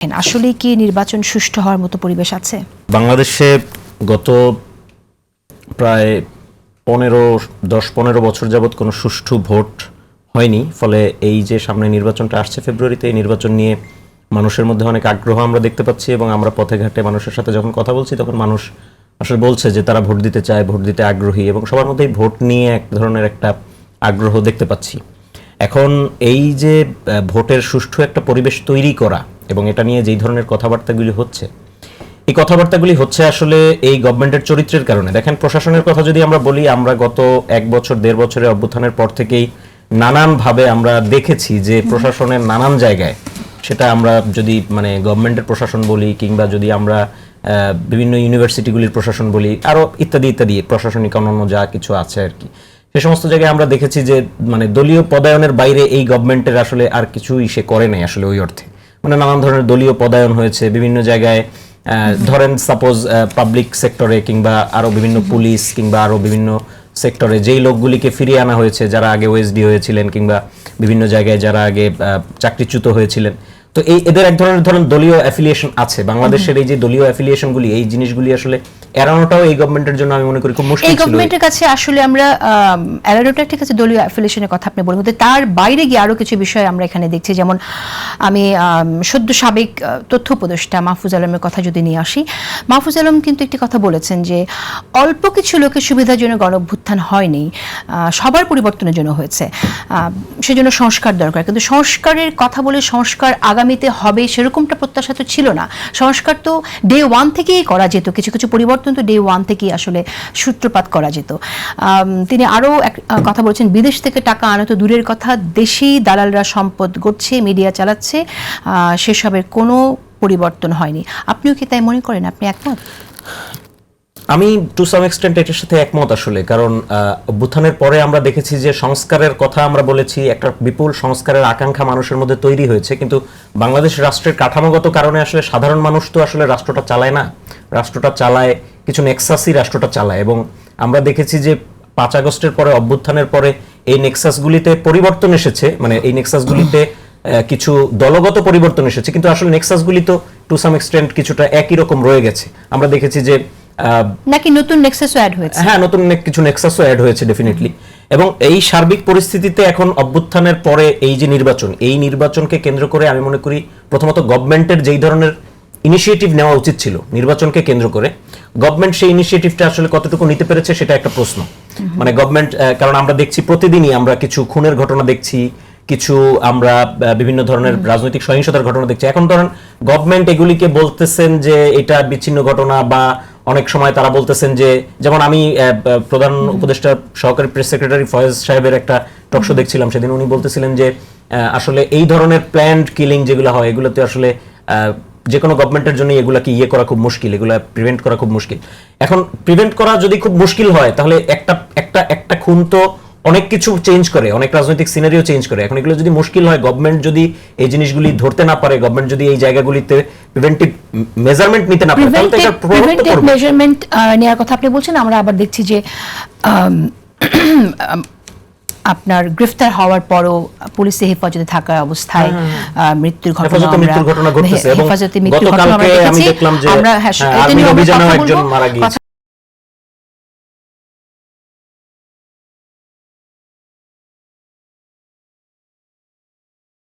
আসলে কি নির্বাচন সুষ্ঠু হওয়ার মতো পরিবেশ আছে? বাংলাদেশে গত প্রায় 10-15 বছর যাবৎ কোনো সুষ্ঠু ভোট হয়নি। ফলে এই যে সামনে নির্বাচনটা আসছে ফেব্রুয়ারিতে, এই নির্বাচন নিয়ে মানুষের মধ্যে অনেক আগ্রহ আমরা দেখতে পাচ্ছি এবং আমরা পথে ঘাটে মানুষের সাথে যখন কথা বলছি তখন মানুষ আসলে বলছে যে তারা ভোট দিতে চায়, ভোট দিতে আগ্রহী এবং সবার মধ্যেই ভোট নিয়ে এক ধরনের একটা আগ্রহ দেখতে পাচ্ছি। এখন এই যে ভোটের সুষ্ঠু একটা পরিবেশ তৈরি করা এবং এটা নিয়ে যেই ধরনের কথাবার্তাগুলি হচ্ছে, এই কথাবার্তাগুলি হচ্ছে আসলে এই গভর্নমেন্টের চরিত্রের কারণে। দেখেন, প্রশাসনের কথা যদি আমরা বলি, আমরা গত 1 বছর 1.5 বছরে অভ্যুত্থানের পর থেকেই নানানভাবে আমরা দেখেছি যে প্রশাসনের নানান জায়গায়, সেটা আমরা যদি গভর্নমেন্টের প্রশাসন বলি কিংবা যদি আমরা বিভিন্ন ইউনিভার্সিটিগুলির প্রশাসন বলি, আরও ইত্যাদি ইত্যাদি প্রশাসনিক অন্যান্য যা কিছু আছে আর কি, সে সমস্ত জায়গায় আমরা দেখেছি যে দলীয় পদায়নের বাইরে এই গভর্নমেন্টের আসলে আর কিছুই সে করে নাই আসলে ওই অর্থে। নানান ধরনের দলীয় পদায়ন হয়েছে বিভিন্ন জায়গায়। ধরেন সাপোজ পাবলিক সেক্টরে কিংবা আরো বিভিন্ন পুলিশ কিংবা আরো বিভিন্ন সেক্টরে যেই লোকগুলিকে ফিরিয়ে আনা হয়েছে যারা আগে ওএসডি হয়েছিলেন কিংবা বিভিন্ন জায়গায় যারা আগে চাকরিচ্যুত হয়েছিলেন, তো এদের এক ধরনের দলীয় অ্যাফিলিয়েশন আছে। বাংলাদেশের এই যে দলীয় অ্যাফিলিয়েশনগুলি, এই জিনিসগুলি আসলে এড়ানোটাও এই গভর্নমেন্টের জন্য আমি মনে করি খুব মুশকিল ছিল। এই গভর্নমেন্টের কাছে আসলে আমরা এড়ানোটা ঠিক আছে, দলীয় অ্যাফিলিয়েশনের কথা আপনি বলবেন, তার বাইরে গিয়ে আরো কিছু বিষয় আমরা এখানে দেখছি। যেমন আমি সদ্য সাবেক তথ্য উপদেষ্টা মাহফুজ আলমের কথা যদি নিয়ে আসি, মাহফুজ আলম কিন্তু একটি কথা বলেছেন যে অল্প কিছু লোকের সুবিধার জন্য গণঅভ্যুত্থান হয়নি, সবার পরিবর্তনের জন্য হয়েছে, সেজন্য সংস্কার দরকার। কিন্তু সংস্কারের কথা বলে সংস্কার আগামীতে হবে সেরকমটা প্রত্যাশা তো ছিল না। সংস্কার তো ডে 1 থেকেই করা যেত, কিছু কিছু পরিবর্তন তো ডে 1 থেকেই আসলে সূত্রপাত করা যেত। তিনি আরও এক কথা বলেছেন, বিদেশ থেকে টাকা আনা তো দূরের কথা, দেশি দালালরা সম্পদ গড়ছে, মিডিয়া চালাচ্ছে, সেসবের কোনো পরিবর্তন হয়নি। আপনিও কি তাই মনে করেন? আপনি একমত? আমি টু সাম এক্সটেন্ট এটার সাথে একমত আসলে। কারণ অভ্যুত্থানের পরে আমরা দেখেছি যে সংস্কারের কথা আমরা বলেছি, একটা বিপুল সংস্কারের আকাঙ্ক্ষা মানুষের মধ্যে তৈরি হয়েছে, কিন্তু বাংলাদেশ রাষ্ট্রের কাঠামোগত কারণে আসলে সাধারণ মানুষ তো আসলে রাষ্ট্রটা চালায় না। রাষ্ট্রটা চালায় কিছু নেক্সাসই রাষ্ট্রটা চালায়। এবং আমরা দেখেছি যে 5 আগস্টের পরে, অভ্যুত্থানের পরে এই নেক্সাসগুলিতে পরিবর্তন এসেছে, এই নেক্সাসগুলিতে কিছু দলগত পরিবর্তন এসেছে, কিন্তু আসলে নেক্সাসগুলি তো টু সাম এক্সটেন্ট কিছুটা একই রকম রয়ে গেছে। আমরা দেখেছি যে নাকি নতুন নেক্সাসও অ্যাড হয়েছে। হ্যাঁ, নতুন কিছু নেক্সাসও অ্যাড হয়েছে ডেফিনেটলি। এবং এই সার্বিক পরিস্থিতিতে এখন অভ্যুত্থানের পরে এই যে নির্বাচন, এই নির্বাচনকে কেন্দ্র করে আমি মনে করি প্রথমত গভর্নমেন্টের যেই ধরনের ইনিশিয়েটিভ নেওয়া উচিত ছিল নির্বাচনকে কেন্দ্র করে, গভর্নমেন্ট সেই ইনিশিয়েটিভটা আসলে কতটুকু নিতে পেরেছে সেটা একটা প্রশ্ন। গভর্নমেন্ট, কারণ আমরা দেখছি প্রতিদিনই আমরা কিছু খুনের ঘটনা দেখছি, কিছু আমরা বিভিন্ন ধরনের রাজনৈতিক সহিংসতার ঘটনা দেখছি। এখন ধরেন গভর্নমেন্ট এগুলিকে বলতেছেন যে এটা বিচ্ছিন্ন ঘটনা, বা অনেক সময় তারা বলতেছেন যে, যেমন আমি প্রধান উপদেষ্টা সহকারী প্রেস সেক্রেটারি ফয়েজ সাহেবের একটা টকশো দেখছিলাম, সেদিন উনি বলতেছিলেন যে আসলে এই ধরনের প্ল্যান্ড কিলিং যেগুলো হয়, এগুলোতে আসলে যে কোনো গভর্নমেন্টের জন্য এগুলাকে করা খুব মুশকিল, এগুলা প্রিভেন্ট করা খুব মুশকিল। এখন প্রিভেন্ট করা যদি খুব মুশকিল হয়, তাহলে একটা খুন তো অনেক কিছু চেঞ্জ করে, অনেক রাজনৈতিক সিনারিও চেঞ্জ করে। এখন এগুলো যদি মুশকিল হয়, গভর্নমেন্ট যদি এই জিনিসগুলি ধরতে না পারে, গভর্নমেন্ট যদি এই জায়গাগুলিতে প্রিভেন্টিভ মেজারমেন্ট নিতে না পারে, তাহলে এটা প্রিভেন্টিভ মেজারমেন্ট নেওয়ার কথা আপনি বলছেন। আমরা আবার দেখছি যে আপনার গ্রেফতার হওয়ার পরও পুলিশে হেফাজতে থাকা অবস্থায় মৃত্যুর ঘটনা ঘটছে এবং গতকালকে আমি দেখলাম যে আর্মি অভিযানে একজন মারা গিয়েছে।